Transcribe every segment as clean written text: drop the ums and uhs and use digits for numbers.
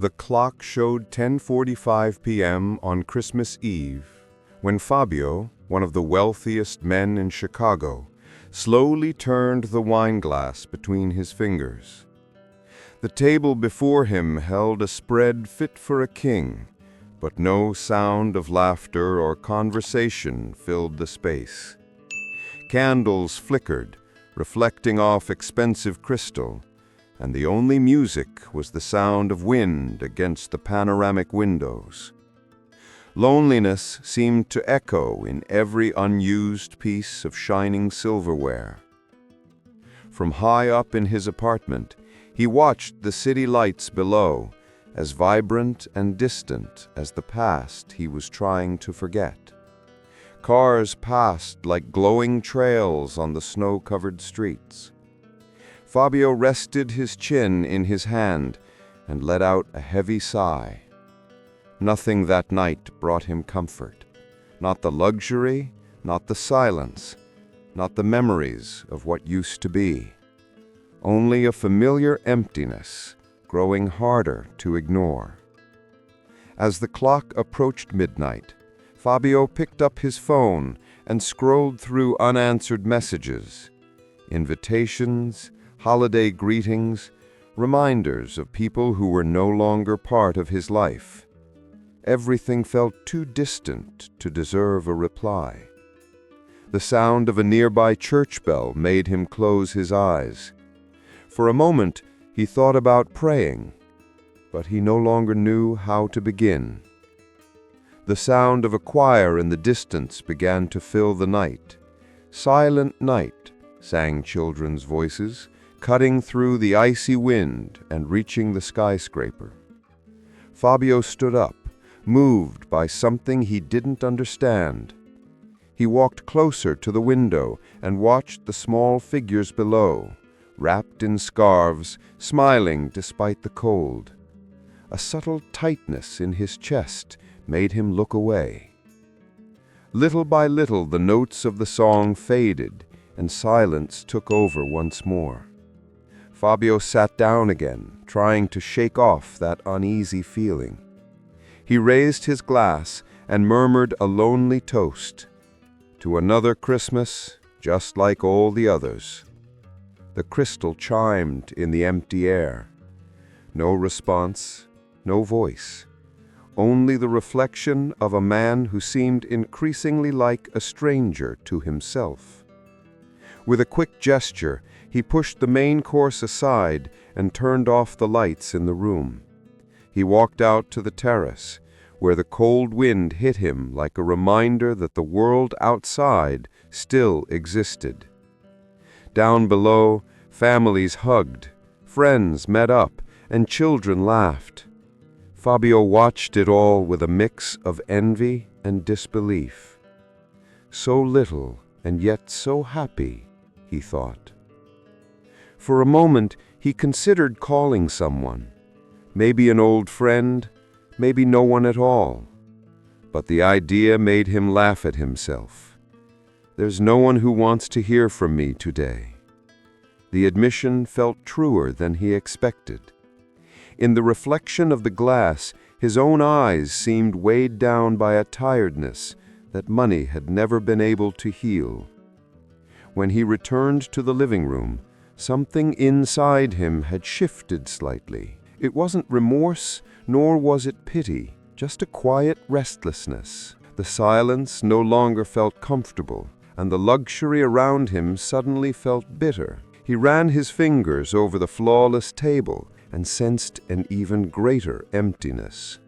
The clock showed 10:45 p.m. on Christmas Eve, when Fabio, one of the wealthiest men in Chicago, slowly turned the wineglass between his fingers. The table before him held a spread fit for a king, but no sound of laughter or conversation filled the space. Candles flickered, reflecting off expensive crystal, and the only music was the sound of wind against the panoramic windows. Loneliness seemed to echo in every unused piece of shining silverware. From high up in his apartment, he watched the city lights below, as vibrant and distant as the past he was trying to forget. Cars passed like glowing trails on the snow-covered streets. Fabio rested his chin in his hand and let out a heavy sigh. Nothing that night brought him comfort. Not the luxury, not the silence, not the memories of what used to be. Only a familiar emptiness, growing harder to ignore. As the clock approached midnight, Fabio picked up his phone and scrolled through unanswered messages, invitations, holiday greetings, reminders of people who were no longer part of his life. Everything felt too distant to deserve a reply. The sound of a nearby church bell made him close his eyes. For a moment, he thought about praying, but he no longer knew how to begin. The sound of a choir in the distance began to fill the night. "Silent night," sang children's voices, cutting through the icy wind and reaching the skyscraper. Fabio stood up, moved by something he didn't understand. He walked closer to the window and watched the small figures below, wrapped in scarves, smiling despite the cold. A subtle tightness in his chest made him look away. Little by little, the notes of the song faded, and silence took over once more. Fabio sat down again, trying to shake off that uneasy feeling. He raised his glass and murmured a lonely toast. To another Christmas, just like all the others. The crystal chimed in the empty air. No response, no voice. Only the reflection of a man who seemed increasingly like a stranger to himself. With a quick gesture, he pushed the main course aside and turned off the lights in the room. He walked out to the terrace, where the cold wind hit him like a reminder that the world outside still existed. Down below, families hugged, friends met up, and children laughed. Fabio watched it all with a mix of envy and disbelief. So little and yet so happy, he thought. For a moment, he considered calling someone. Maybe an old friend, maybe no one at all. But the idea made him laugh at himself. There's no one who wants to hear from me today. The admission felt truer than he expected. In the reflection of the glass, his own eyes seemed weighed down by a tiredness that money had never been able to heal. When he returned to the living room, something inside him had shifted slightly. It wasn't remorse, nor was it pity, just a quiet restlessness. The silence no longer felt comfortable, and the luxury around him suddenly felt bitter. He ran his fingers over the flawless table and sensed an even greater emptiness.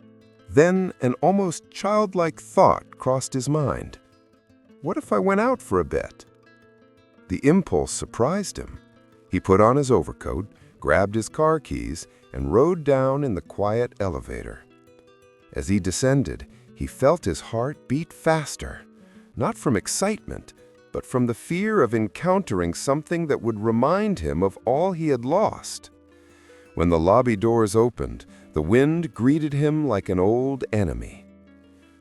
Then an almost childlike thought crossed his mind. What if I went out for a bit? The impulse surprised him. He put on his overcoat, grabbed his car keys, and rode down in the quiet elevator. As he descended, he felt his heart beat faster, not from excitement, but from the fear of encountering something that would remind him of all he had lost. When the lobby doors opened, the wind greeted him like an old enemy.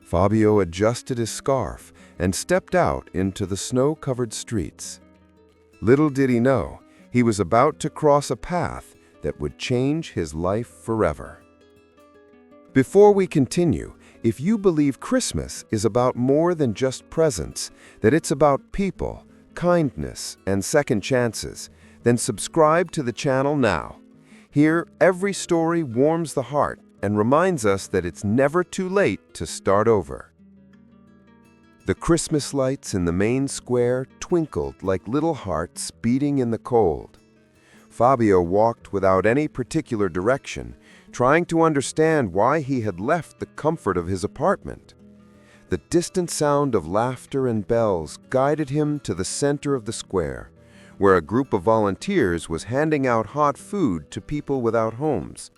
Fabio adjusted his scarf and stepped out into the snow-covered streets. Little did he know, he was about to cross a path that would change his life forever. Before we continue, if you believe Christmas is about more than just presents, that it's about people, kindness, and second chances, then subscribe to the channel now. Here, every story warms the heart and reminds us that it's never too late to start over. The Christmas lights in the main square twinkled like little hearts beating in the cold. Fabio walked without any particular direction, trying to understand why he had left the comfort of his apartment. The distant sound of laughter and bells guided him to the center of the square, where a group of volunteers was handing out hot food to people without homes.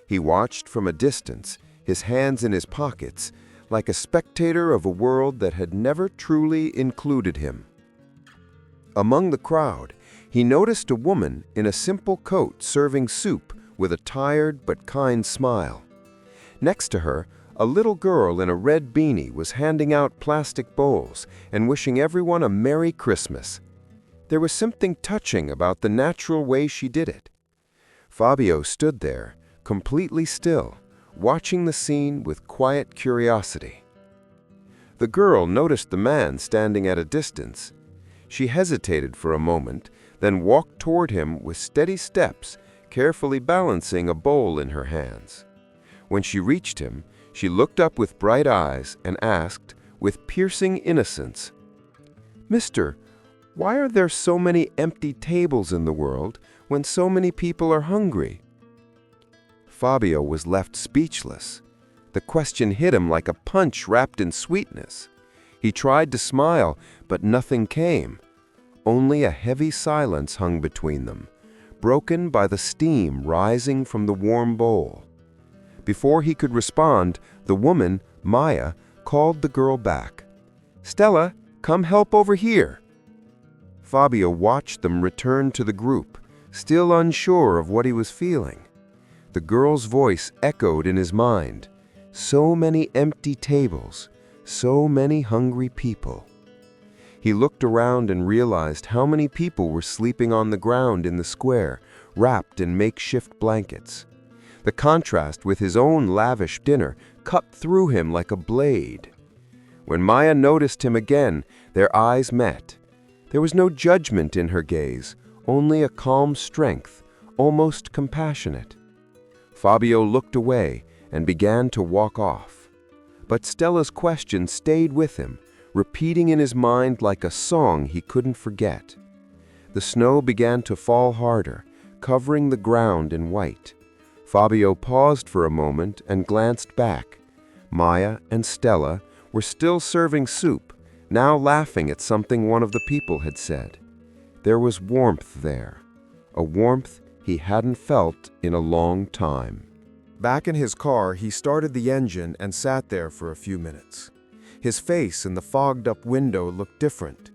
He watched from a distance, his hands in his pockets, like a spectator of a world that had never truly included him. Among the crowd, he noticed a woman in a simple coat serving soup with a tired but kind smile. Next to her, a little girl in a red beanie was handing out plastic bowls and wishing everyone a Merry Christmas. There was something touching about the natural way she did it. Fabio stood there, completely still, watching the scene with quiet curiosity. The girl noticed the man standing at a distance. She hesitated for a moment, then walked toward him with steady steps, carefully balancing a bowl in her hands. When she reached him, she looked up with bright eyes and asked, with piercing innocence, "Mister, why are there so many empty tables in the world when so many people are hungry?" Fabio was left speechless. The question hit him like a punch wrapped in sweetness. He tried to smile, but nothing came. Only a heavy silence hung between them, broken by the steam rising from the warm bowl. Before he could respond, the woman, Maya, called the girl back. "Stella, come help over here." Fabio watched them return to the group, still unsure of what he was feeling. The girl's voice echoed in his mind. So many empty tables, so many hungry people. He looked around and realized how many people were sleeping on the ground in the square, wrapped in makeshift blankets. The contrast with his own lavish dinner cut through him like a blade. When Maya noticed him again, their eyes met. There was no judgment in her gaze, only a calm strength, almost compassionate. Fabio looked away and began to walk off. But Stella's question stayed with him, repeating in his mind like a song he couldn't forget. The snow began to fall harder, covering the ground in white. Fabio paused for a moment and glanced back. Maya and Stella were still serving soup, now laughing at something one of the people had said. There was warmth there, a warmth he hadn't felt in a long time. Back in his car, he started the engine and sat there for a few minutes. His face in the fogged-up window looked different,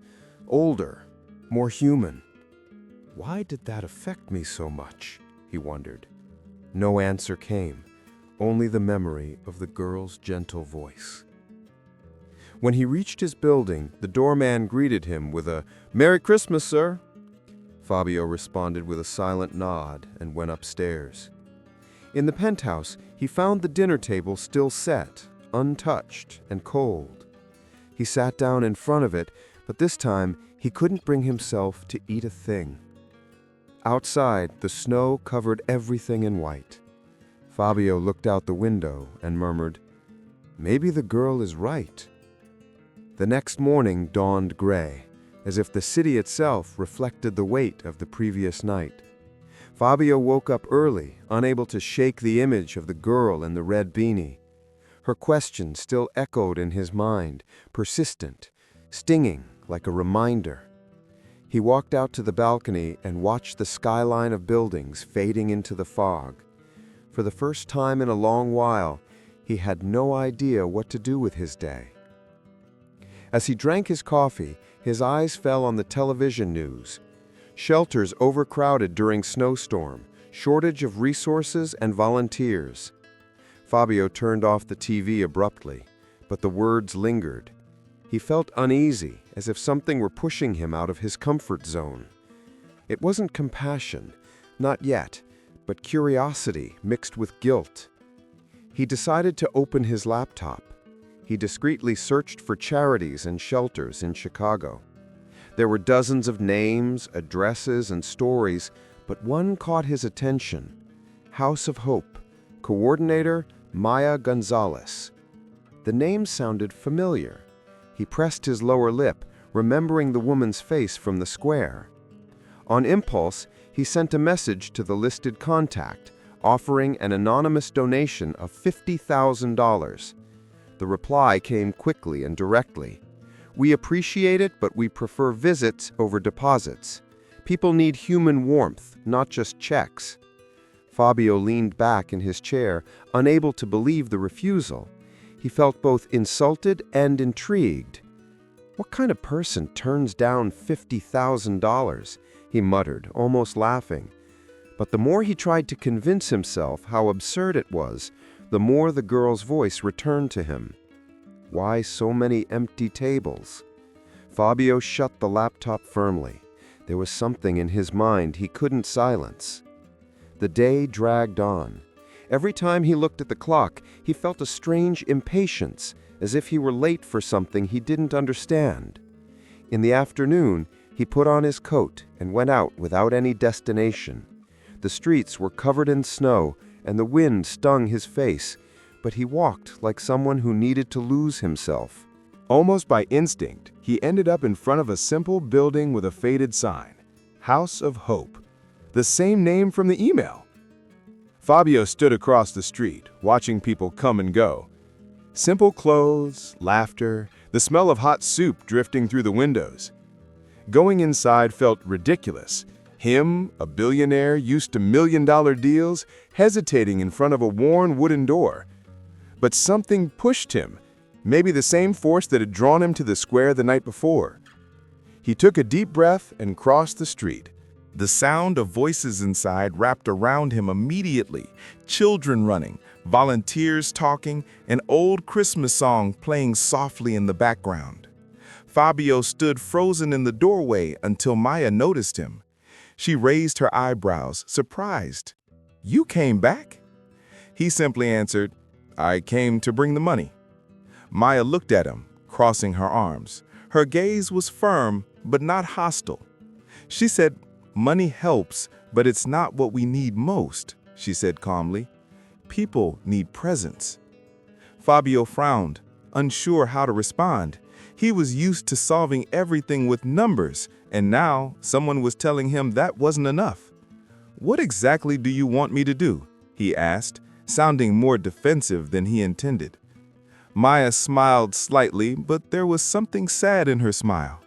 older, more human. Why did that affect me so much? He wondered. No answer came, only the memory of the girl's gentle voice. When he reached his building, the doorman greeted him with a "Merry Christmas, sir." Fabio responded with a silent nod and went upstairs. In the penthouse, he found the dinner table still set, untouched and cold. He sat down in front of it, but this time he couldn't bring himself to eat a thing. Outside, the snow covered everything in white. Fabio looked out the window and murmured, "Maybe the girl is right." The next morning dawned gray, as if the city itself reflected the weight of the previous night. Fabio woke up early, unable to shake the image of the girl in the red beanie. Her question still echoed in his mind, persistent, stinging like a reminder. He walked out to the balcony and watched the skyline of buildings fading into the fog. For the first time in a long while, he had no idea what to do with his day. As he drank his coffee, his eyes fell on the television news. Shelters overcrowded during snowstorm, shortage of resources and volunteers. Fabio turned off the TV abruptly, but the words lingered. He felt uneasy, as if something were pushing him out of his comfort zone. It wasn't compassion, not yet, but curiosity mixed with guilt. He decided to open his laptop. He discreetly searched for charities and shelters in Chicago. There were dozens of names, addresses, and stories, but one caught his attention. House of Hope, coordinator Maya Gonzalez. The name sounded familiar. He pressed his lower lip, remembering the woman's face from the square. On impulse, he sent a message to the listed contact, offering an anonymous donation of $50,000. The reply came quickly and directly. "We appreciate it, but we prefer visits over deposits. People need human warmth, not just checks." Fabio leaned back in his chair, unable to believe the refusal. He felt both insulted and intrigued. "What kind of person turns down $50,000? He muttered, almost laughing. But the more he tried to convince himself how absurd it was, the more the girl's voice returned to him. Why so many empty tables? Fabio shut the laptop firmly. There was something in his mind he couldn't silence. The day dragged on. Every time he looked at the clock, he felt a strange impatience, as if he were late for something he didn't understand. In the afternoon, he put on his coat and went out without any destination. The streets were covered in snow, and the wind stung his face, but he walked like someone who needed to lose himself. Almost by instinct, he ended up in front of a simple building with a faded sign, House of Hope, the same name from the email. Fabio stood across the street, watching people come and go. Simple clothes, laughter, the smell of hot soup drifting through the windows. Going inside felt ridiculous. Him, a billionaire used to million-dollar deals, hesitating in front of a worn wooden door. But something pushed him, maybe the same force that had drawn him to the square the night before. He took a deep breath and crossed the street. The sound of voices inside wrapped around him immediately, children running, volunteers talking, an old Christmas song playing softly in the background. Fabio stood frozen in the doorway until Maya noticed him. She raised her eyebrows, surprised. "You came back?" He simply answered, "I came to bring the money." Maya looked at him, crossing her arms. Her gaze was firm, but not hostile. She said, "Money helps, but it's not what we need most," she said calmly. "People need presence." Fabio frowned, unsure how to respond. He was used to solving everything with numbers, and now someone was telling him that wasn't enough. "What exactly do you want me to do?" he asked, sounding more defensive than he intended. Maya smiled slightly, but there was something sad in her smile.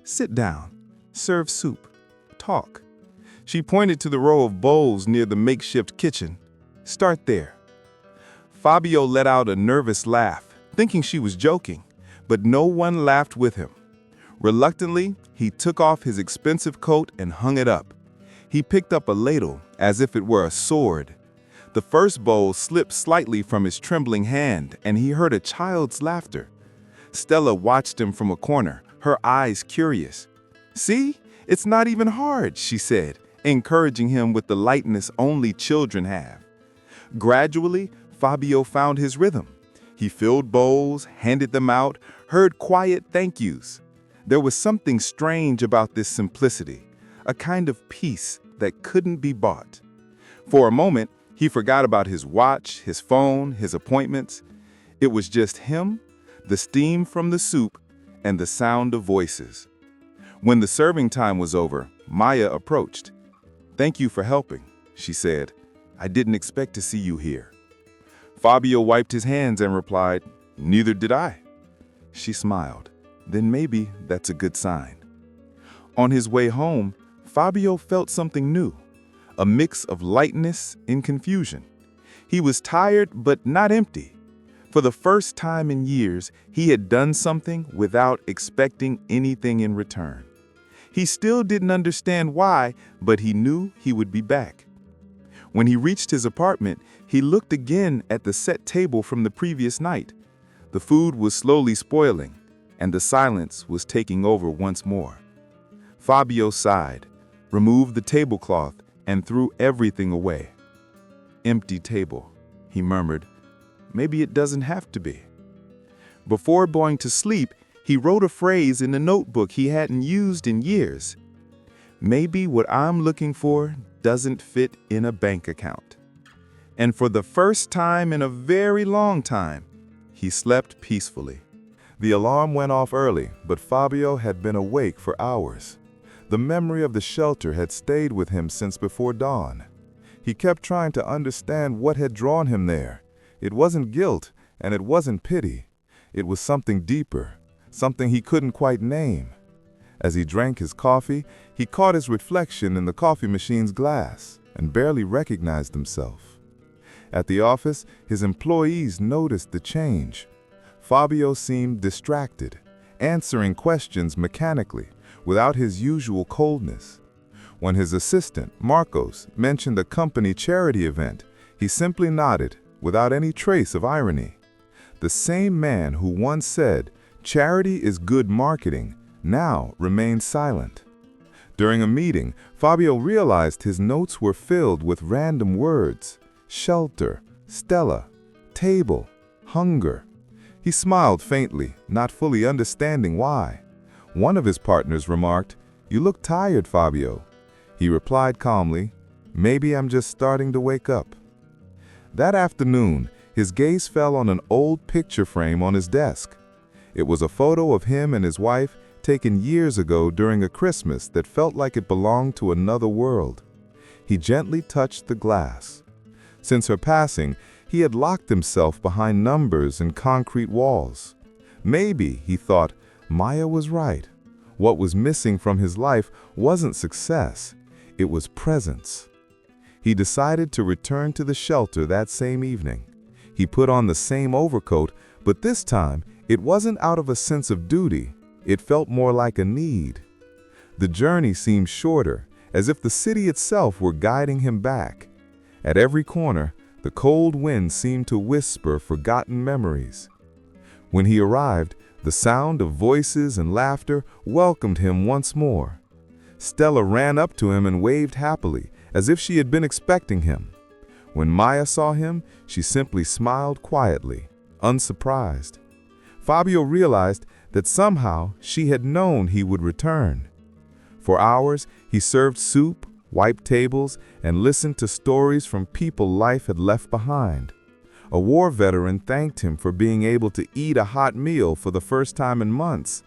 "Sit down, serve soup, talk." She pointed to the row of bowls near the makeshift kitchen. "Start there." Fabio let out a nervous laugh, thinking she was joking, but no one laughed with him. Reluctantly, he took off his expensive coat and hung it up. He picked up a ladle as if it were a sword. The first bowl slipped slightly from his trembling hand, and he heard a child's laughter. Stella watched him from a corner, her eyes curious. "See, it's not even hard," she said, encouraging him with the lightness only children have. Gradually, Fabio found his rhythm. He filled bowls, handed them out, heard quiet thank yous. There was something strange about this simplicity, a kind of peace that couldn't be bought. For a moment, he forgot about his watch, his phone, his appointments. It was just him, the steam from the soup, and the sound of voices. When the serving time was over, Maya approached. "Thank you for helping," she said. "I didn't expect to see you here." Fabio wiped his hands and replied, "Neither did I." She smiled. "Then maybe that's a good sign." On his way home, Fabio felt something new, a mix of lightness and confusion. He was tired but not empty. For the first time in years, he had done something without expecting anything in return. He still didn't understand why, but he knew he would be back. When he reached his apartment, he looked again at the set table from the previous night. The food was slowly spoiling, and the silence was taking over once more. Fabio sighed, removed the tablecloth, and threw everything away. "Empty table," he murmured. maybe it doesn't have to be. Before going to sleep, he wrote a phrase in the notebook he hadn't used in years. Maybe what I'm looking for doesn't fit in a bank account. And for the first time in a very long time, he slept peacefully. The alarm went off early, but Fabio had been awake for hours. The memory of the shelter had stayed with him since before dawn. He kept trying to understand what had drawn him there. It wasn't guilt, and it wasn't pity. It was something deeper, something he couldn't quite name. As he drank his coffee, he caught his reflection in the coffee machine's glass and barely recognized himself. At the office, his employees noticed the change. Fabio seemed distracted, answering questions mechanically, without his usual coldness. When his assistant, Marcos, mentioned a company charity event, he simply nodded, without any trace of irony. The same man who once said, "Charity is good marketing," now remained silent. During a meeting, Fabio realized his notes were filled with random words: shelter, Stella, table, hunger. He smiled faintly, not fully understanding why. One of his partners remarked, "You look tired, Fabio." He replied calmly, "Maybe I'm just starting to wake up." That afternoon, his gaze fell on an old picture frame on his desk. It was a photo of him and his wife taken years ago during a Christmas that felt like it belonged to another world. He gently touched the glass. Since her passing, he had locked himself behind numbers and concrete walls. Maybe, he thought, Maya was right. What was missing from his life wasn't success, it was presence. He decided to return to the shelter that same evening. He put on the same overcoat, but this time it wasn't out of a sense of duty. It felt more like a need. The journey seemed shorter, as if the city itself were guiding him back. At every corner, the cold wind seemed to whisper forgotten memories. When he arrived, the sound of voices and laughter welcomed him once more. Stella ran up to him and waved happily, as if she had been expecting him. When Maya saw him, she simply smiled quietly, unsurprised. Fabio realized that somehow she had known he would return. For hours, he served soup, wiped tables, and listened to stories from people life had left behind. A war veteran thanked him for being able to eat a hot meal for the first time in months.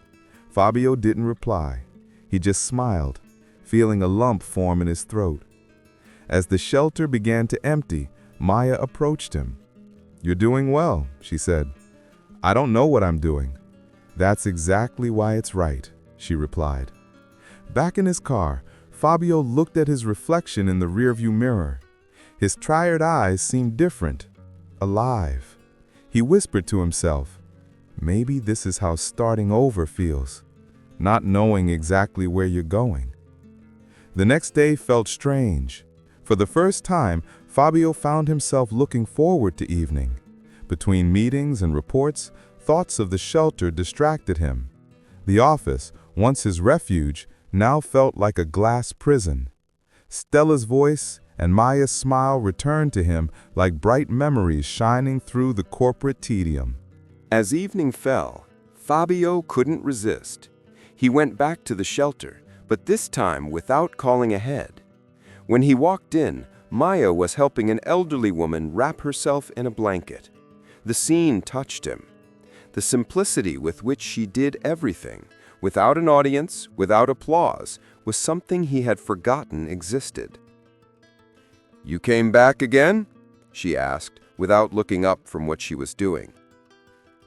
Fabio didn't reply. He just smiled, feeling a lump form in his throat. As the shelter began to empty, Maya approached him. "You're doing well," she said. "I don't know what I'm doing." "That's exactly why it's right," she replied. Back in his car, Fabio looked at his reflection in the rearview mirror. His tired eyes seemed different, alive. He whispered to himself, "Maybe this is how starting over feels, not knowing exactly where you're going." The next day felt strange. For the first time, Fabio found himself looking forward to evening. Between meetings and reports, thoughts of the shelter distracted him. The office, once his refuge, now felt like a glass prison. Stella's voice and Maya's smile returned to him like bright memories shining through the corporate tedium. As evening fell, Fabio couldn't resist. He went back to the shelter, but this time without calling ahead. When he walked in, Maya was helping an elderly woman wrap herself in a blanket. The scene touched him. The simplicity with which she did everything, without an audience, without applause, was something he had forgotten existed. "You came back again?" she asked, without looking up from what she was doing.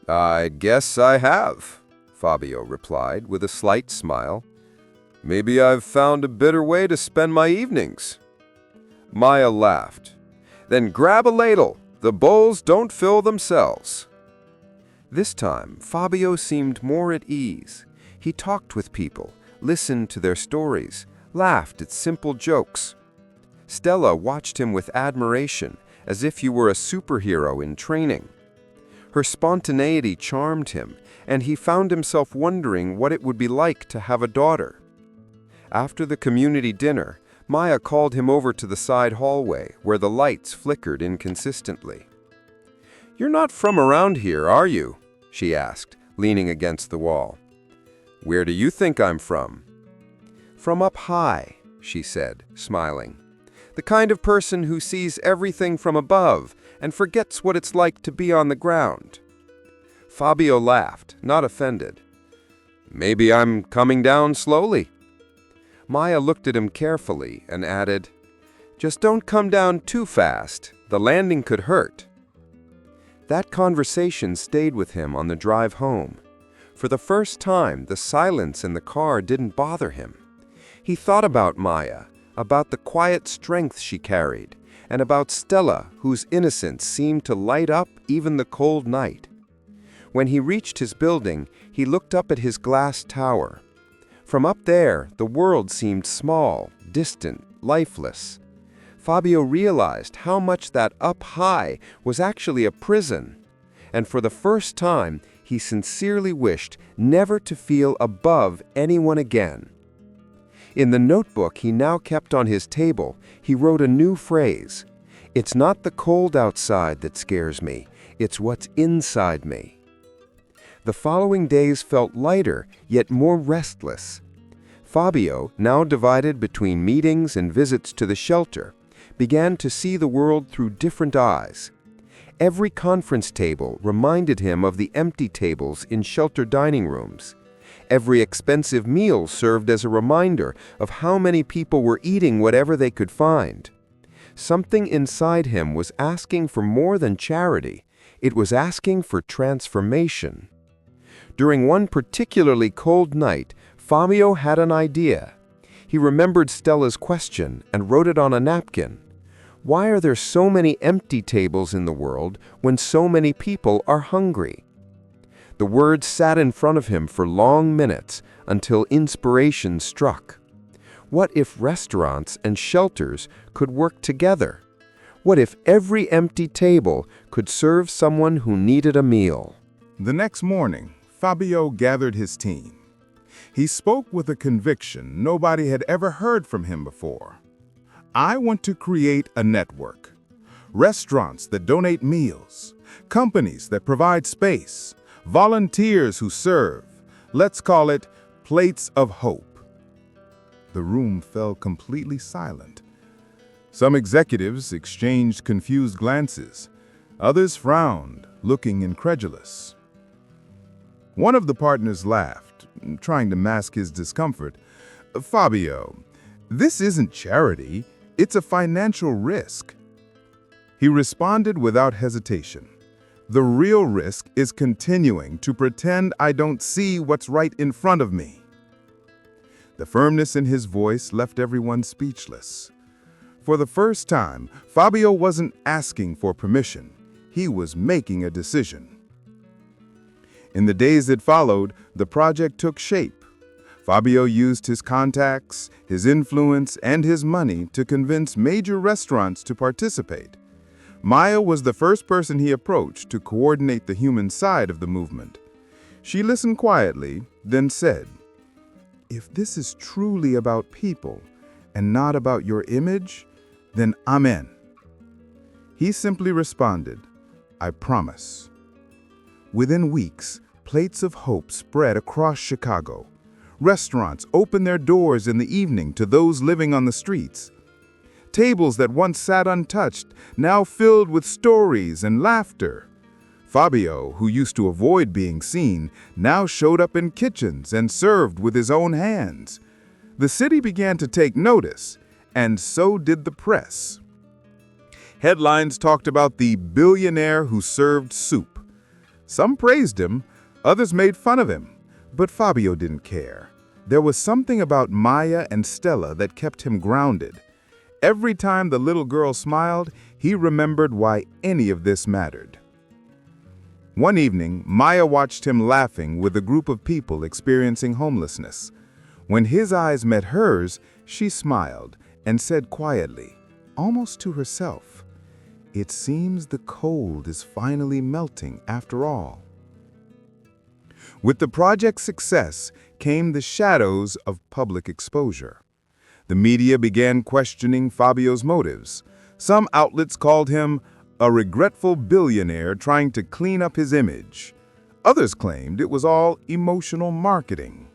"I guess I have," Fabio replied with a slight smile. "Maybe I've found a better way to spend my evenings." Maya laughed. "Then grab a ladle. The bowls don't fill themselves." This time, Fabio seemed more at ease. He talked with people, listened to their stories, laughed at simple jokes. Stella watched him with admiration, as if he were a superhero in training. Her spontaneity charmed him, and he found himself wondering what it would be like to have a daughter. After the community dinner, Maya called him over to the side hallway, where the lights flickered inconsistently. "You're not from around here, are you?" she asked, leaning against the wall. "Where do you think I'm from?" "From up high," she said, smiling. "The kind of person who sees everything from above and forgets what it's like to be on the ground." Fabio laughed, not offended. "Maybe I'm coming down slowly." Maya looked at him carefully and added, "Just don't come down too fast. The landing could hurt." That conversation stayed with him on the drive home. For the first time, the silence in the car didn't bother him. He thought about Maya, about the quiet strength she carried, and about Stella, whose innocence seemed to light up even the cold night. When he reached his building, he looked up at his glass tower. From up there, the world seemed small, distant, lifeless. Fabio realized how much that up high was actually a prison, and for the first time, he sincerely wished never to feel above anyone again. In the notebook he now kept on his table, he wrote a new phrase. "It's not the cold outside that scares me, it's what's inside me." The following days felt lighter, yet more restless. Fabio, now divided between meetings and visits to the shelter, began to see the world through different eyes. Every conference table reminded him of the empty tables in shelter dining rooms. Every expensive meal served as a reminder of how many people were eating whatever they could find. Something inside him was asking for more than charity. It was asking for transformation. During one particularly cold night, Fabio had an idea. He remembered Stella's question and wrote it on a napkin. Why are there so many empty tables in the world when so many people are hungry? The words sat in front of him for long minutes until inspiration struck. What if restaurants and shelters could work together? What if every empty table could serve someone who needed a meal? The next morning, Fabio gathered his team. He spoke with a conviction nobody had ever heard from him before. "I want to create a network. Restaurants that donate meals, companies that provide space, volunteers who serve. Let's call it Plates of Hope." The room fell completely silent. Some executives exchanged confused glances. Others frowned, looking incredulous. One of the partners laughed, trying to mask his discomfort. "Fabio, this isn't charity. It's a financial risk." He responded without hesitation. "The real risk is continuing to pretend I don't see what's right in front of me." The firmness in his voice left everyone speechless. For the first time, Fabio wasn't asking for permission. He was making a decision. In the days that followed, the project took shape. Fabio used his contacts, his influence, and his money to convince major restaurants to participate. Maya was the first person he approached to coordinate the human side of the movement. She listened quietly, then said, "If this is truly about people and not about your image, then amen." He simply responded, "I promise." Within weeks, Plates of Hope spread across Chicago. Restaurants opened their doors in the evening to those living on the streets. Tables that once sat untouched now filled with stories and laughter. Fabio, who used to avoid being seen, now showed up in kitchens and served with his own hands. The city began to take notice, and so did the press. Headlines talked about the billionaire who served soup. Some praised him, others made fun of him, but Fabio didn't care. There was something about Maya and Stella that kept him grounded. Every time the little girl smiled, he remembered why any of this mattered. One evening, Maya watched him laughing with a group of people experiencing homelessness. When his eyes met hers, she smiled and said quietly, almost to herself, "It seems the cold is finally melting after all." With the project's success came the shadows of public exposure. The media began questioning Fabio's motives. Some outlets called him a regretful billionaire trying to clean up his image. Others claimed it was all emotional marketing.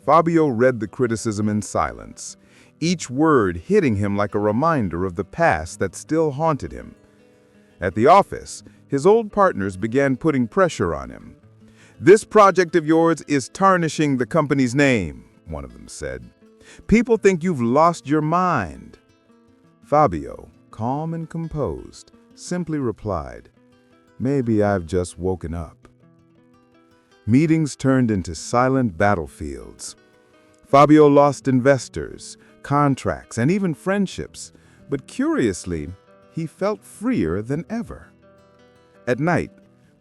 Fabio read the criticism in silence, each word hitting him like a reminder of the past that still haunted him. At the office, his old partners began putting pressure on him. "This project of yours is tarnishing the company's name," one of them said. "People think you've lost your mind." Fabio, calm and composed, simply replied, "Maybe I've just woken up." Meetings turned into silent battlefields. Fabio lost investors, contracts, and even friendships, but curiously, he felt freer than ever. At night,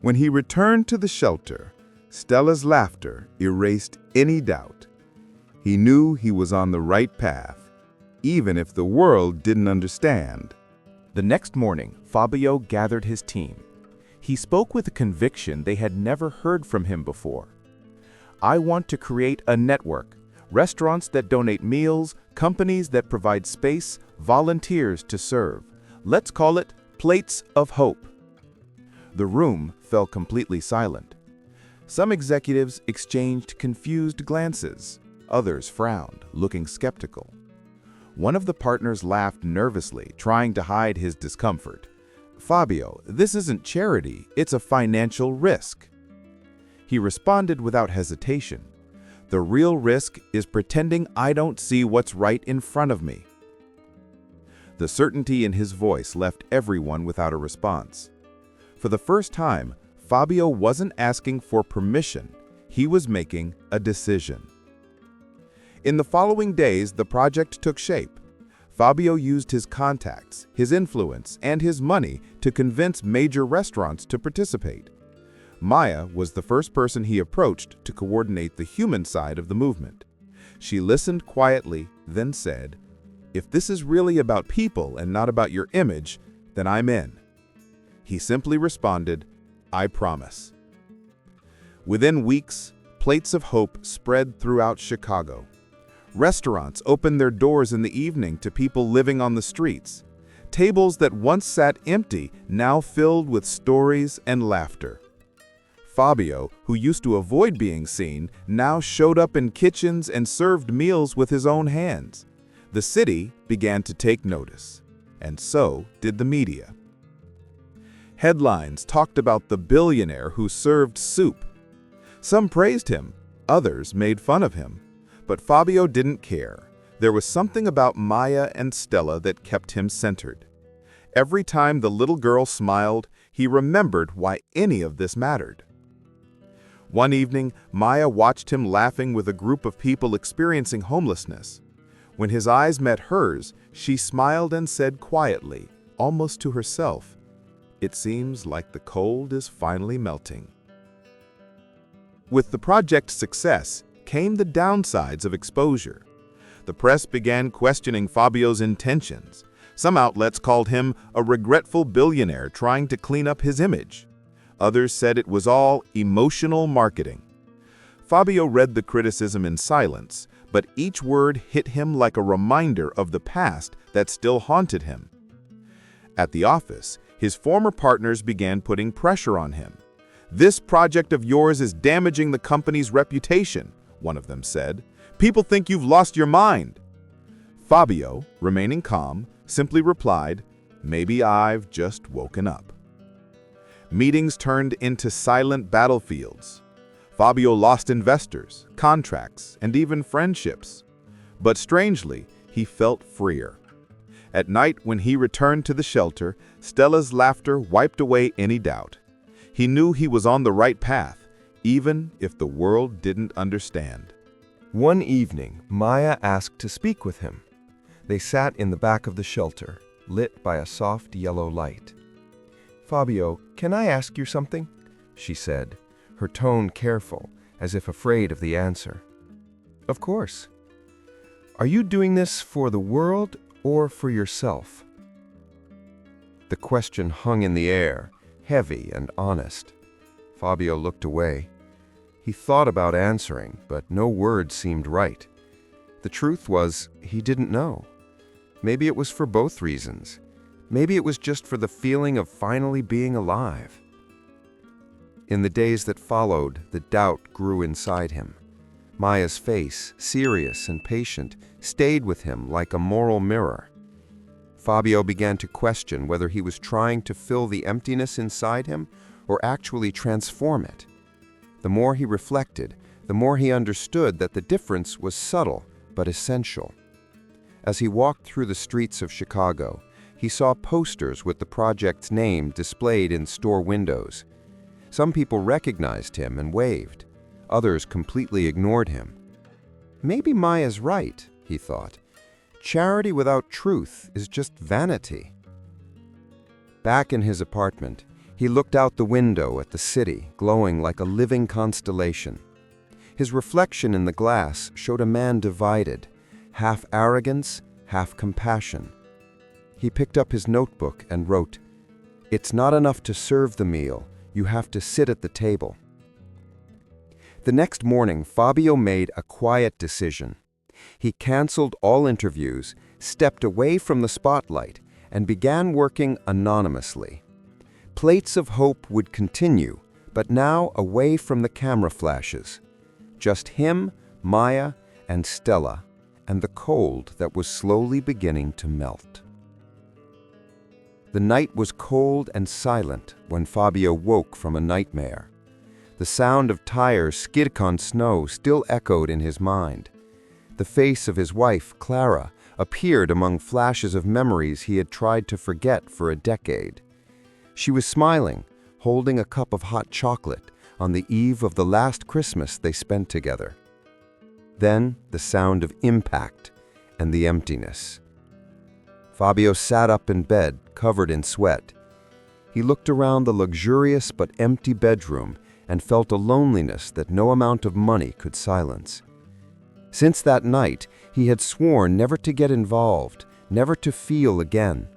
when he returned to the shelter, Stella's laughter erased any doubt. He knew he was on the right path, even if the world didn't understand. The next morning, Fabio gathered his team. He spoke with a conviction they had never heard from him before. "I want to create a network, restaurants that donate meals, companies that provide space, volunteers to serve. Let's call it Plates of Hope." The room fell completely silent. Some executives exchanged confused glances. Others frowned, looking skeptical. One of the partners laughed nervously, trying to hide his discomfort. "Fabio, this isn't charity, it's a financial risk." He responded without hesitation. "The real risk is pretending I don't see what's right in front of me." The certainty in his voice left everyone without a response. For the first time, Fabio wasn't asking for permission, he was making a decision. In the following days, the project took shape. Fabio used his contacts, his influence, and his money to convince major restaurants to participate. Maya was the first person he approached to coordinate the human side of the movement. She listened quietly, then said, "If this is really about people and not about your image, then I'm in." He simply responded, "I promise." Within weeks, Plates of Hope spread throughout Chicago. Restaurants opened their doors in the evening to people living on the streets. Tables that once sat empty now filled with stories and laughter. Fabio, who used to avoid being seen, now showed up in kitchens and served meals with his own hands. The city began to take notice, and so did the media. Headlines talked about the billionaire who served soup. Some praised him, others made fun of him. But Fabio didn't care. There was something about Maya and Stella that kept him centered. Every time the little girl smiled, he remembered why any of this mattered. One evening, Maya watched him laughing with a group of people experiencing homelessness. When his eyes met hers, she smiled and said quietly, almost to herself, "It seems like the cold is finally melting." With the project's success came the downsides of exposure. The press began questioning Fabio's intentions. Some outlets called him a regretful billionaire trying to clean up his image. Others said it was all emotional marketing. Fabio read the criticism in silence, but each word hit him like a reminder of the past that still haunted him. At the office, his former partners began putting pressure on him. "This project of yours is damaging the company's reputation," one of them said. "People think you've lost your mind." Fabio, remaining calm, simply replied, "Maybe I've just woken up." Meetings turned into silent battlefields. Fabio lost investors, contracts, and even friendships. But strangely, he felt freer. At night, when he returned to the shelter, Stella's laughter wiped away any doubt. He knew he was on the right path, even if the world didn't understand. One evening, Maya asked to speak with him. They sat in the back of the shelter, lit by a soft yellow light. "Fabio, can I ask you something?" she said, her tone careful, as if afraid of the answer. "Of course. Are you doing this for the world or for yourself?" The question hung in the air, heavy and honest. Fabio looked away. He thought about answering, but no word seemed right. The truth was, he didn't know. Maybe it was for both reasons. Maybe it was just for the feeling of finally being alive. In the days that followed, the doubt grew inside him. Maya's face, serious and patient, stayed with him like a moral mirror. Fabio began to question whether he was trying to fill the emptiness inside him or actually transform it. The more he reflected, the more he understood that the difference was subtle but essential. As he walked through the streets of Chicago, he saw posters with the project's name displayed in store windows. Some people recognized him and waved. Others completely ignored him. Maybe Maya's right, he thought. Charity without truth is just vanity. Back in his apartment, he looked out the window at the city, glowing like a living constellation. His reflection in the glass showed a man divided, half arrogance, half compassion. He picked up his notebook and wrote, "It's not enough to serve the meal, you have to sit at the table." The next morning, Fabio made a quiet decision. He canceled all interviews, stepped away from the spotlight, and began working anonymously. Plates of Hope would continue, but now away from the camera flashes. Just him, Maya, and Stella, and the cold that was slowly beginning to melt. The night was cold and silent when Fabio woke from a nightmare. The sound of tires skid on snow still echoed in his mind. The face of his wife, Clara, appeared among flashes of memories he had tried to forget for a decade. She was smiling, holding a cup of hot chocolate on the eve of the last Christmas they spent together. Then the sound of impact and the emptiness. Fabio sat up in bed, covered in sweat. He looked around the luxurious but empty bedroom and felt a loneliness that no amount of money could silence. Since that night, he had sworn never to get involved, never to feel again.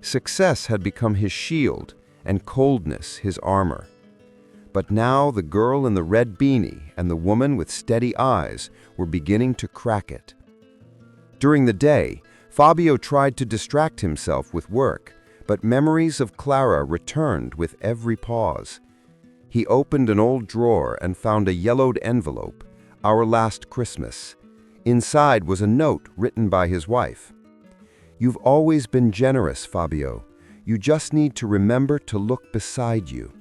Success had become his shield and coldness his armor. But now the girl in the red beanie and the woman with steady eyes were beginning to crack it. During the day, Fabio tried to distract himself with work, but memories of Clara returned with every pause. He opened an old drawer and found a yellowed envelope, "Our Last Christmas." Inside was a note written by his wife. "You've always been generous, Fabio. You just need to remember to look beside you."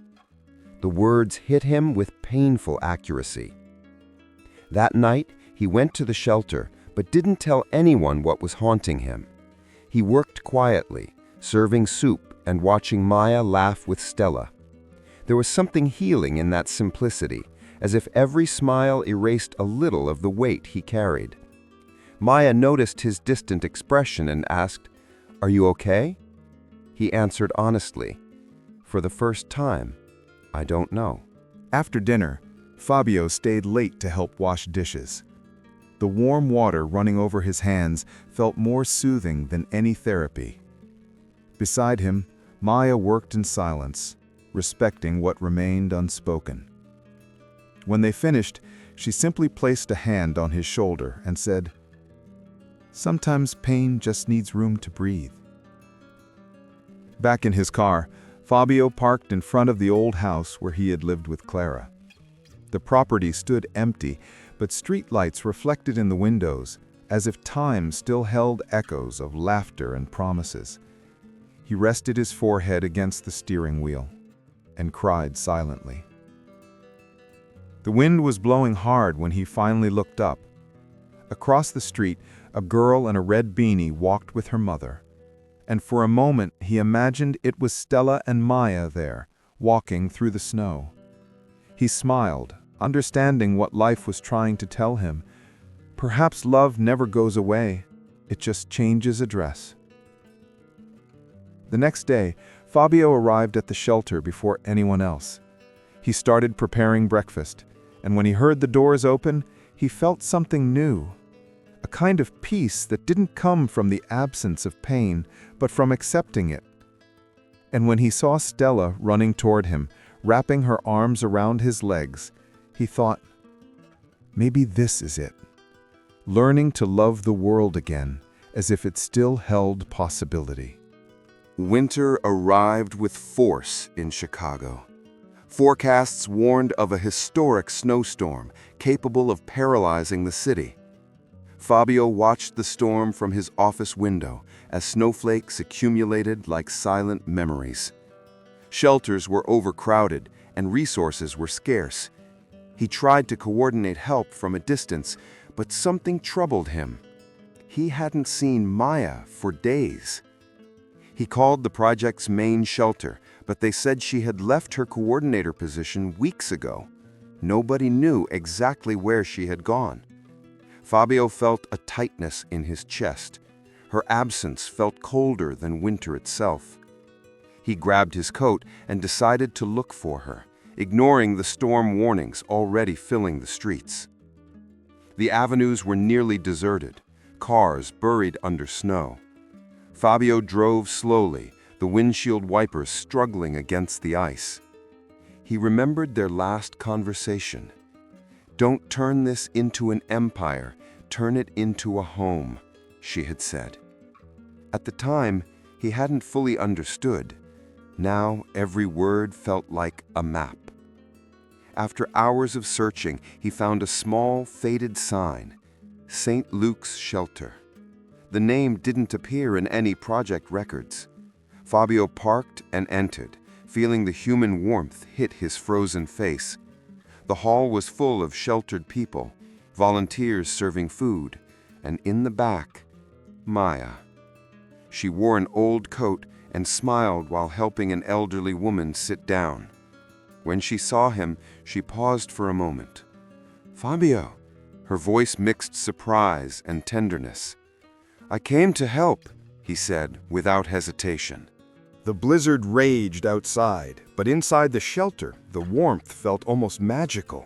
The words hit him with painful accuracy. That night, he went to the shelter, but didn't tell anyone what was haunting him. He worked quietly, serving soup and watching Maya laugh with Stella. There was something healing in that simplicity, as if every smile erased a little of the weight he carried. Maya noticed his distant expression and asked, "Are you okay?" He answered honestly, "For the first time, I don't know." After dinner, Fabio stayed late to help wash dishes. The warm water running over his hands felt more soothing than any therapy. Beside him, Maya worked in silence, respecting what remained unspoken. When they finished, she simply placed a hand on his shoulder and said, "Sometimes pain just needs room to breathe." Back in his car, Fabio parked in front of the old house where he had lived with Clara. The property stood empty, but streetlights reflected in the windows, as if time still held echoes of laughter and promises. He rested his forehead against the steering wheel and cried silently. The wind was blowing hard when he finally looked up. Across the street, a girl in a red beanie walked with her mother, and for a moment he imagined it was Stella and Maya there, walking through the snow. He smiled, understanding what life was trying to tell him. Perhaps love never goes away, it just changes address. The next day, Fabio arrived at the shelter before anyone else. He started preparing breakfast, and when he heard the doors open, he felt something new. A kind of peace that didn't come from the absence of pain, but from accepting it. And when he saw Stella running toward him, wrapping her arms around his legs, he thought, maybe this is it. Learning to love the world again, as if it still held possibility. Winter arrived with force in Chicago. Forecasts warned of a historic snowstorm capable of paralyzing the city. Fabio watched the storm from his office window as snowflakes accumulated like silent memories. Shelters were overcrowded and resources were scarce. He tried to coordinate help from a distance, but something troubled him. He hadn't seen Maya for days. He called the project's main shelter, but they said she had left her coordinator position weeks ago. Nobody knew exactly where she had gone. Fabio felt a tightness in his chest. Her absence felt colder than winter itself. He grabbed his coat and decided to look for her, ignoring the storm warnings already filling the streets. The avenues were nearly deserted, cars buried under snow. Fabio drove slowly, the windshield wipers struggling against the ice. He remembered their last conversation. "Don't turn this into an empire, turn it into a home," she had said. At the time, he hadn't fully understood. Now every word felt like a map. After hours of searching, he found a small, faded sign, St. Luke's Shelter. The name didn't appear in any project records. Fabio parked and entered, feeling the human warmth hit his frozen face. The hall was full of sheltered people, volunteers serving food, and in the back, Maya. She wore an old coat and smiled while helping an elderly woman sit down. When she saw him, she paused for a moment. "Fabio," her voice mixed surprise and tenderness. "I came to help," he said without hesitation. The blizzard raged outside, but inside the shelter, the warmth felt almost magical.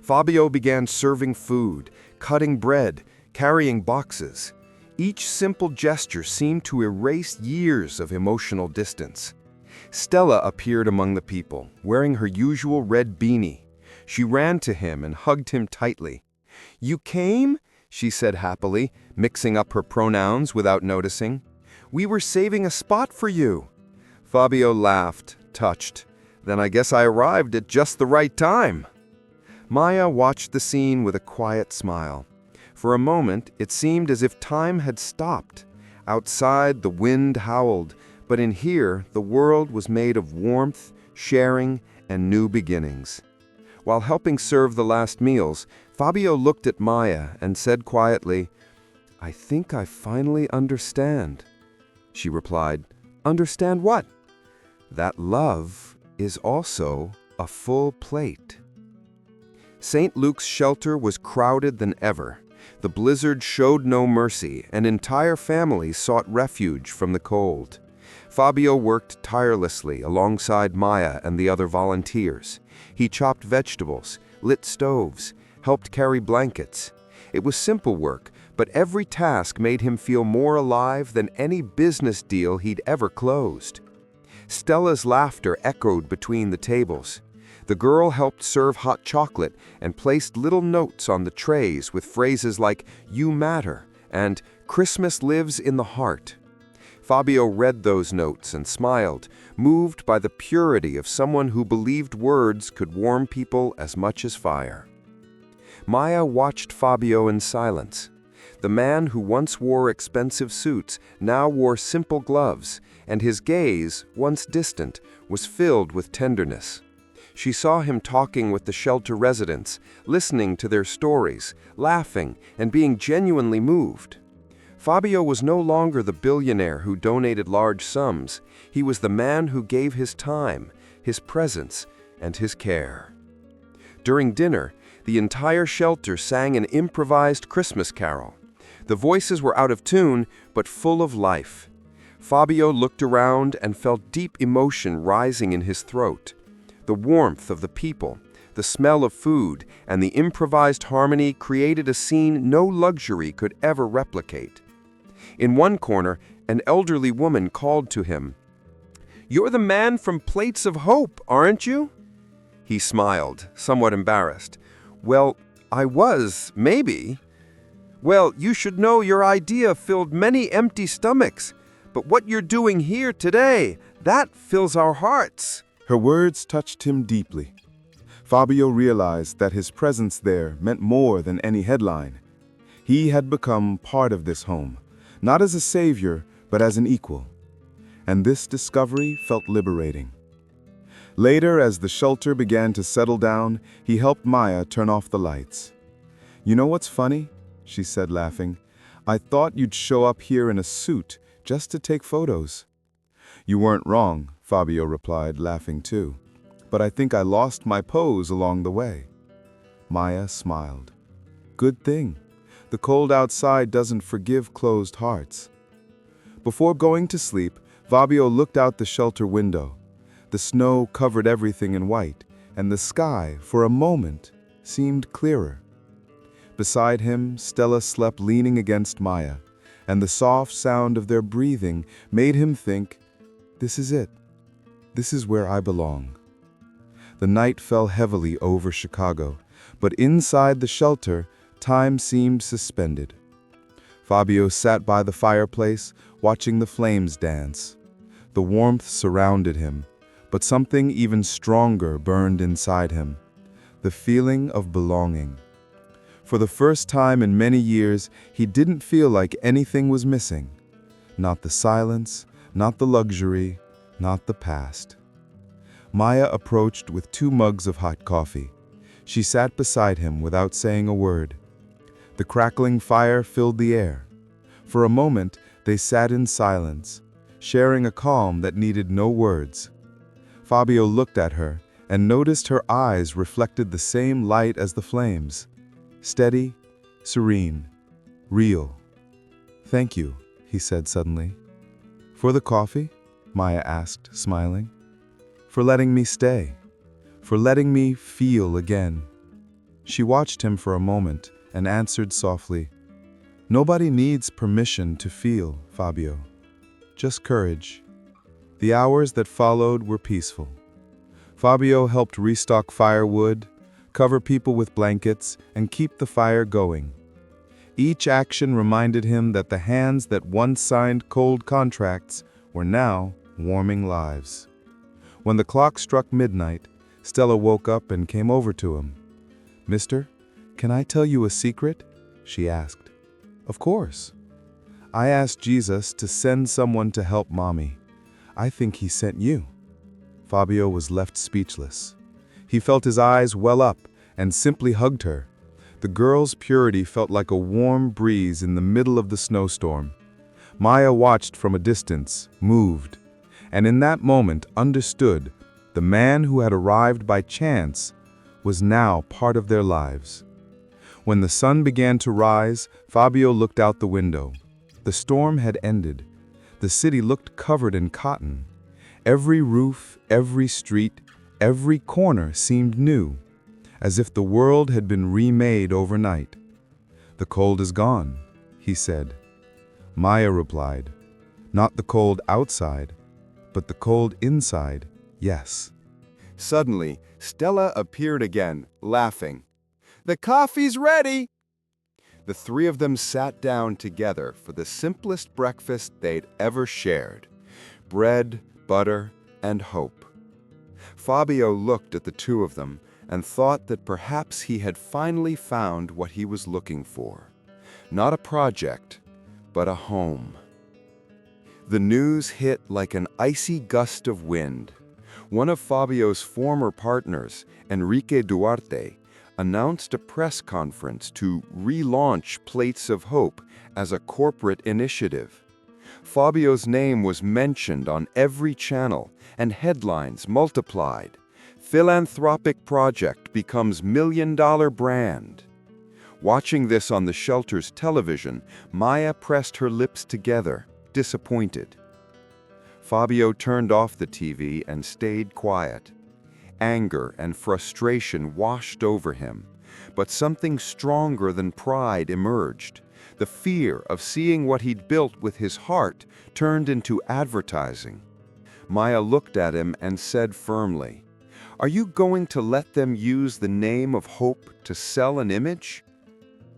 Fabio began serving food, cutting bread, carrying boxes. Each simple gesture seemed to erase years of emotional distance. Stella appeared among the people, wearing her usual red beanie. She ran to him and hugged him tightly. "You came?" she said happily, mixing up her pronouns without noticing. "We were saving a spot for you." Fabio laughed, touched. "Then I guess I arrived at just the right time." Maya watched the scene with a quiet smile. For a moment, it seemed as if time had stopped. Outside, the wind howled, but in here, the world was made of warmth, sharing, and new beginnings. While helping serve the last meals, Fabio looked at Maya and said quietly, "I think I finally understand." She replied, "Understand what?" "That love is also a full plate." St. Luke's shelter was crowded than ever. The blizzard showed no mercy, and entire families sought refuge from the cold. Fabio worked tirelessly alongside Maya and the other volunteers. He chopped vegetables, lit stoves, helped carry blankets. It was simple work, but every task made him feel more alive than any business deal he'd ever closed. Stella's laughter echoed between the tables. The girl helped serve hot chocolate and placed little notes on the trays with phrases like, "You matter," and "Christmas lives in the heart." Fabio read those notes and smiled, moved by the purity of someone who believed words could warm people as much as fire. Maya watched Fabio in silence. The man who once wore expensive suits now wore simple gloves, and his gaze, once distant, was filled with tenderness. She saw him talking with the shelter residents, listening to their stories, laughing, and being genuinely moved. Fabio was no longer the billionaire who donated large sums. He was the man who gave his time, his presence, and his care. During dinner, the entire shelter sang an improvised Christmas carol. The voices were out of tune, but full of life. Fabio looked around and felt deep emotion rising in his throat. The warmth of the people, the smell of food, and the improvised harmony created a scene no luxury could ever replicate. In one corner, an elderly woman called to him, "You're the man from Plates of Hope, aren't you?" He smiled, somewhat embarrassed. "Well, I was, maybe." "Well, you should know your idea filled many empty stomachs, but what you're doing here today, that fills our hearts." Her words touched him deeply. Fabio realized that his presence there meant more than any headline. He had become part of this home, not as a savior, but as an equal. And this discovery felt liberating. Later, as the shelter began to settle down, he helped Maya turn off the lights. "You know what's funny?" she said, laughing. "I thought you'd show up here in a suit just to take photos." "You weren't wrong," Fabio replied, laughing too. "But I think I lost my pose along the way." Maya smiled. "Good thing. The cold outside doesn't forgive closed hearts." Before going to sleep, Fabio looked out the shelter window. The snow covered everything in white, and the sky, for a moment, seemed clearer. Beside him, Stella slept leaning against Maya, and the soft sound of their breathing made him think, "This is it. This is where I belong." The night fell heavily over Chicago, but inside the shelter, time seemed suspended. Fabio sat by the fireplace, watching the flames dance. The warmth surrounded him, but something even stronger burned inside him, the feeling of belonging. For the first time in many years, he didn't feel like anything was missing. Not the silence, not the luxury, not the past. Maya approached with 2 mugs of hot coffee. She sat beside him without saying a word. The crackling fire filled the air. For a moment, they sat in silence, sharing a calm that needed no words. Fabio looked at her and noticed her eyes reflected the same light as the flames. Steady, serene, real. "Thank you," he said suddenly. "For the coffee?" Maya asked, smiling. "For letting me stay. For letting me feel again." She watched him for a moment and answered softly, "Nobody needs permission to feel, Fabio. Just courage." The hours that followed were peaceful. Fabio helped restock firewood, cover people with blankets, and keep the fire going. Each action reminded him that the hands that once signed cold contracts were now warming lives. When the clock struck midnight, Stella woke up and came over to him. "Mister, can I tell you a secret?" she asked. "Of course." "I asked Jesus to send someone to help Mommy. I think he sent you." Fabio was left speechless. He felt his eyes well up and simply hugged her. The girl's purity felt like a warm breeze in the middle of the snowstorm. Maya watched from a distance, moved, and in that moment understood the man who had arrived by chance was now part of their lives. When the sun began to rise, Fabio looked out the window. The storm had ended. The city looked covered in cotton. Every roof, every street, every corner seemed new, as if the world had been remade overnight. "The cold is gone," he said. Maya replied, "Not the cold outside, but the cold inside, yes." Suddenly, Stella appeared again, laughing. "The coffee's ready!" The 3 of them sat down together for the simplest breakfast they'd ever shared. Bread, butter, and hope. Fabio looked at the 2 of them and thought that perhaps he had finally found what he was looking for. Not a project, but a home. The news hit like an icy gust of wind. One of Fabio's former partners, Enrique Duarte, announced a press conference to relaunch Plates of Hope as a corporate initiative. Fabio's name was mentioned on every channel, and headlines multiplied. "Philanthropic project becomes $1 million brand." Watching this on the shelter's television, Maya pressed her lips together, disappointed. Fabio turned off the TV and stayed quiet. Anger and frustration washed over him, but something stronger than pride emerged. The fear of seeing what he'd built with his heart turned into advertising. Maya looked at him and said firmly, "Are you going to let them use the name of hope to sell an image?"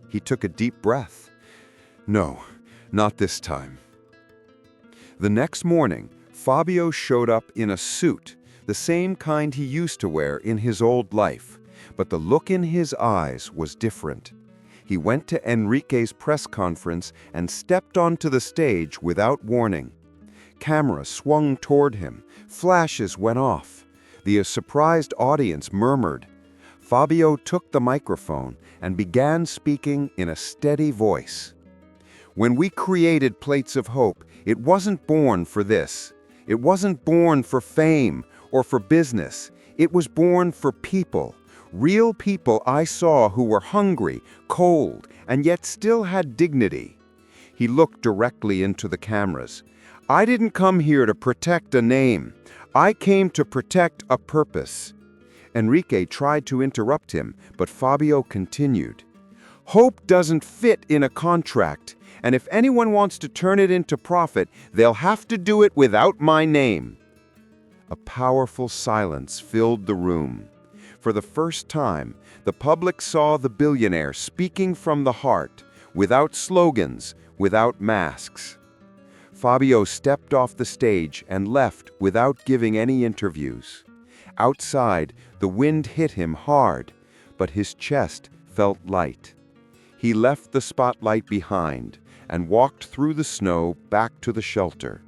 He took a deep breath. "No, not this time." The next morning, Fabio showed up in a suit, the same kind he used to wear in his old life, but the look in his eyes was different. He went to Enrique's press conference and stepped onto the stage without warning. Cameras swung toward him, flashes went off. The surprised audience murmured. Fabio took the microphone and began speaking in a steady voice. When we created Plates of Hope, it wasn't born for this. It wasn't born for fame or for business. It was born for people. Real people I saw who were hungry, cold, and yet still had dignity. He looked directly into the cameras. I didn't come here to protect a name. I came to protect a purpose. Enrique tried to interrupt him, but Fabio continued. Hope doesn't fit in a contract, and if anyone wants to turn it into profit, they'll have to do it without my name. A powerful silence filled the room. For the first time, the public saw the billionaire speaking from the heart, without slogans, without masks. Fabio stepped off the stage and left without giving any interviews. Outside, the wind hit him hard, but his chest felt light. He left the spotlight behind and walked through the snow back to the shelter.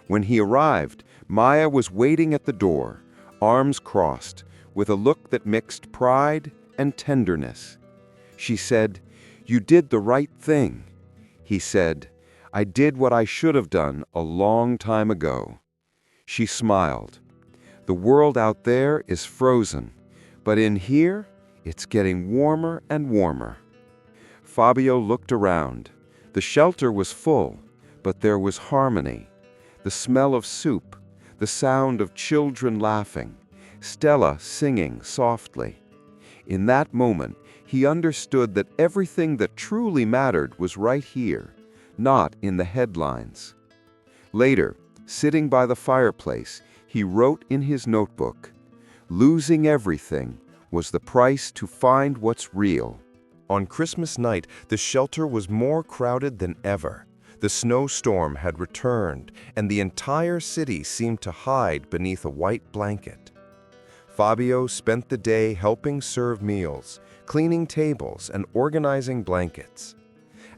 When he arrived, Maya was waiting at the door, arms crossed, with a look that mixed pride and tenderness. She said, "You did the right thing." He said, "I did what I should have done a long time ago." She smiled. The world out there is frozen, but in here, it's getting warmer and warmer. Fabio looked around. The shelter was full, but there was harmony. The smell of soup, the sound of children laughing, Stella singing softly. In that moment, he understood that everything that truly mattered was right here, not in the headlines. Later, sitting by the fireplace, he wrote in his notebook, "Losing everything was the price to find what's real." On Christmas night, the shelter was more crowded than ever. The snowstorm had returned, and the entire city seemed to hide beneath a white blanket. Fabio spent the day helping serve meals, cleaning tables, and organizing blankets.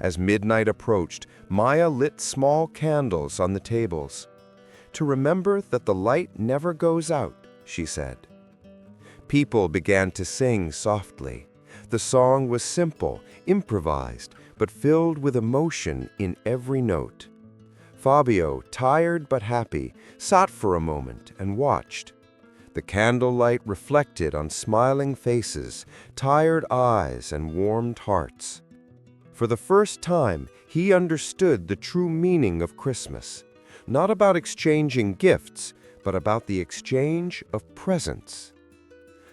As midnight approached, Maya lit small candles on the tables. "To remember that the light never goes out," she said. People began to sing softly. The song was simple, improvised, but filled with emotion in every note. Fabio, tired but happy, sat for a moment and watched. The candlelight reflected on smiling faces, tired eyes, and warmed hearts. For the first time, he understood the true meaning of Christmas, not about exchanging gifts, but about the exchange of presents.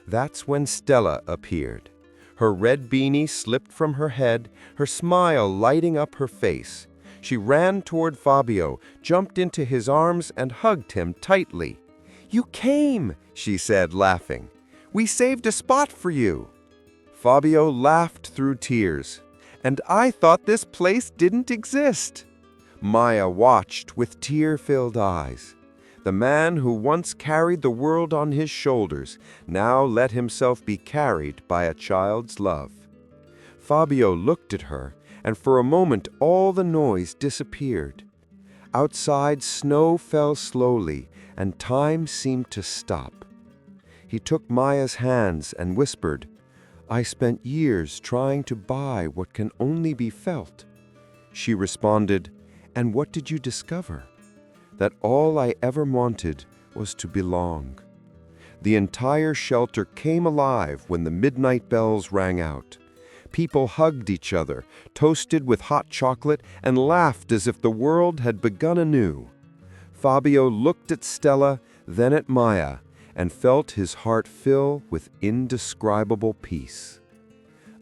That's when Stella appeared. Her red beanie slipped from her head, her smile lighting up her face. She ran toward Fabio, jumped into his arms, and hugged him tightly. "You came," she said, laughing. "We saved a spot for you." Fabio laughed through tears. "And I thought this place didn't exist." Maya watched with tear-filled eyes. The man who once carried the world on his shoulders now let himself be carried by a child's love. Fabio looked at her, and for a moment all the noise disappeared. Outside, snow fell slowly, and time seemed to stop. He took Maya's hands and whispered, "I spent years trying to buy what can only be felt." She responded, "And what did you discover?" "That all I ever wanted was to belong." The entire shelter came alive when the midnight bells rang out. People hugged each other, toasted with hot chocolate, and laughed as if the world had begun anew. Fabio looked at Stella, then at Maya, and felt his heart fill with indescribable peace.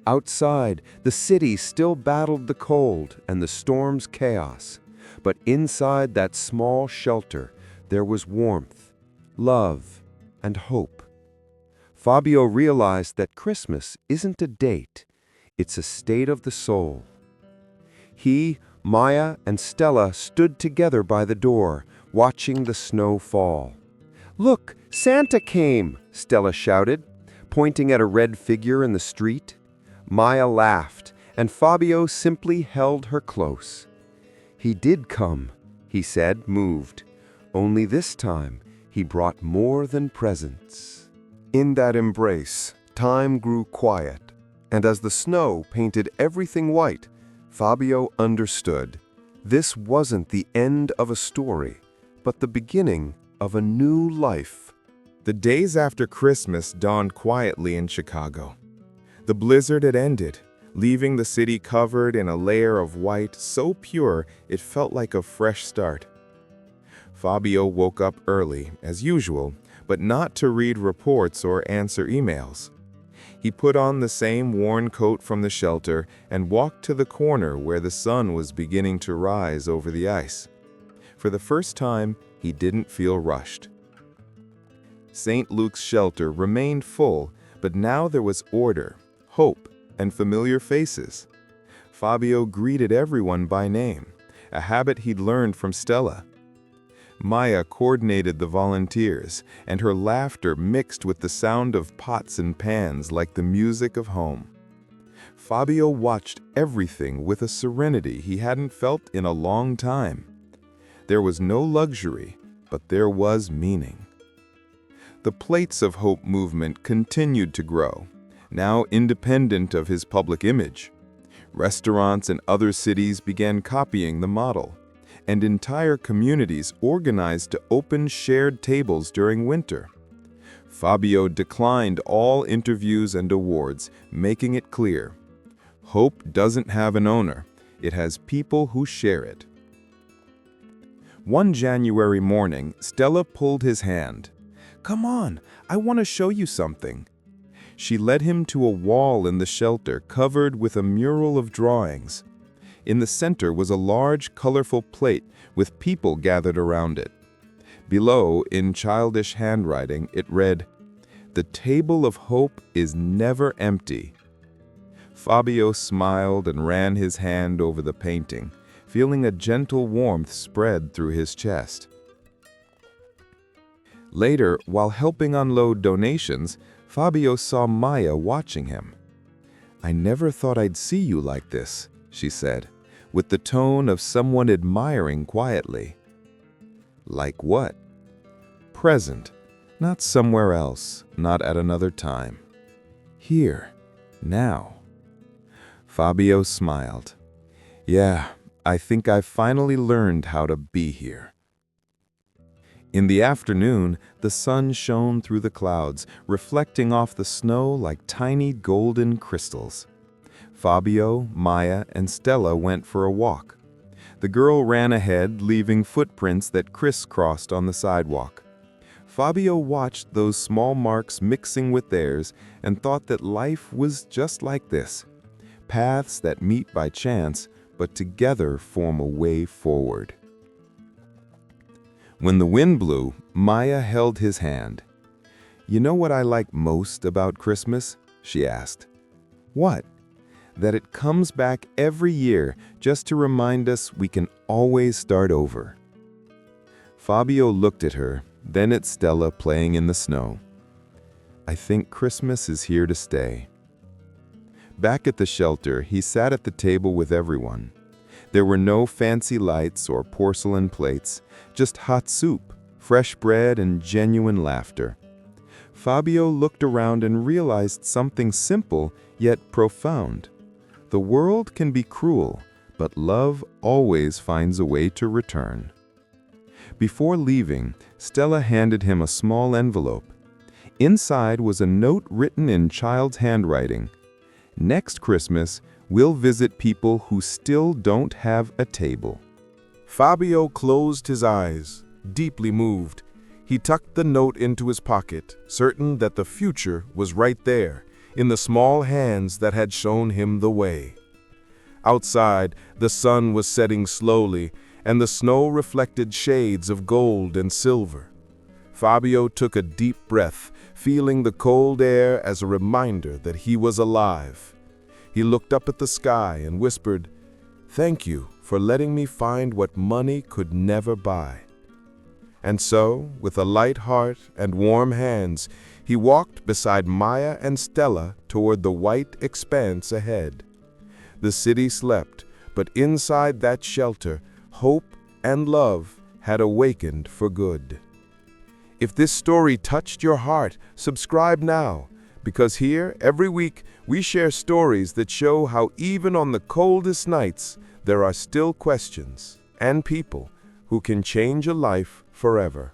Outside, the city still battled the cold and the storm's chaos. But inside that small shelter, there was warmth, love, and hope. Fabio realized that Christmas isn't a date, it's a state of the soul. He, Maya and Stella stood together by the door, watching the snow fall. "Look, Santa came!" Stella shouted, pointing at a red figure in the street. Maya laughed, and Fabio simply held her close. "He did come," he said, moved. "Only this time, he brought more than presents." In that embrace, time grew quiet, and as the snow painted everything white, Fabio understood. This wasn't the end of a story, but the beginning of a new life. The days after Christmas dawned quietly in Chicago. The blizzard had ended, leaving the city covered in a layer of white so pure it felt like a fresh start. Fabio woke up early, as usual, but not to read reports or answer emails. He put on the same worn coat from the shelter and walked to the corner where the sun was beginning to rise over the ice. For the first time, he didn't feel rushed. St. Luke's shelter remained full, but now there was order, hope, and familiar faces. Fabio greeted everyone by name, a habit he'd learned from Stella. Maya coordinated the volunteers, and her laughter mixed with the sound of pots and pans like the music of home. Fabio watched everything with a serenity he hadn't felt in a long time. There was no luxury, but there was meaning. The Plates of Hope movement continued to grow, now independent of his public image. Restaurants in other cities began copying the model, and entire communities organized to open shared tables during winter. Fabio declined all interviews and awards, making it clear: hope doesn't have an owner, it has people who share it. One January morning, Stella pulled his hand. "Come on, I want to show you something." She led him to a wall in the shelter covered with a mural of drawings. In the center was a large, colorful plate with people gathered around it. Below, in childish handwriting, it read, "The table of hope is never empty." Fabio smiled and ran his hand over the painting, feeling a gentle warmth spread through his chest. Later, while helping unload donations, Fabio saw Maya watching him. "I never thought I'd see you like this," she said, with the tone of someone admiring quietly. "Like what?" "Present, not somewhere else, not at another time. Here, now." Fabio smiled. "Yeah, I think I've finally learned how to be here." In the afternoon, the sun shone through the clouds, reflecting off the snow like tiny golden crystals. Fabio, Maya, and Stella went for a walk. The girl ran ahead, leaving footprints that crisscrossed on the sidewalk. Fabio watched those small marks mixing with theirs and thought that life was just like this: paths that meet by chance, but together form a way forward. When the wind blew, Maya held his hand. "You know what I like most about Christmas?" she asked. "What?" "That it comes back every year just to remind us we can always start over." Fabio looked at her, then at Stella playing in the snow. "I think Christmas is here to stay." Back at the shelter, he sat at the table with everyone. There were no fancy lights or porcelain plates, just hot soup, fresh bread, and genuine laughter. Fabio looked around and realized something simple yet profound. The world can be cruel, but love always finds a way to return. Before leaving, Stella handed him a small envelope. Inside was a note written in child's handwriting. "Next Christmas, we'll visit people who still don't have a table." Fabio closed his eyes, deeply moved. He tucked the note into his pocket, certain that the future was right there, in the small hands that had shown him the way. Outside, the sun was setting slowly, and the snow reflected shades of gold and silver. Fabio took a deep breath, feeling the cold air as a reminder that he was alive. He looked up at the sky and whispered, "Thank you for letting me find what money could never buy." And so, with a light heart and warm hands, he walked beside Maya and Stella toward the white expanse ahead. The city slept, but inside that shelter, hope and love had awakened for good. If this story touched your heart, subscribe now, because here, every week, we share stories that show how even on the coldest nights, there are still questions and people who can change a life forever.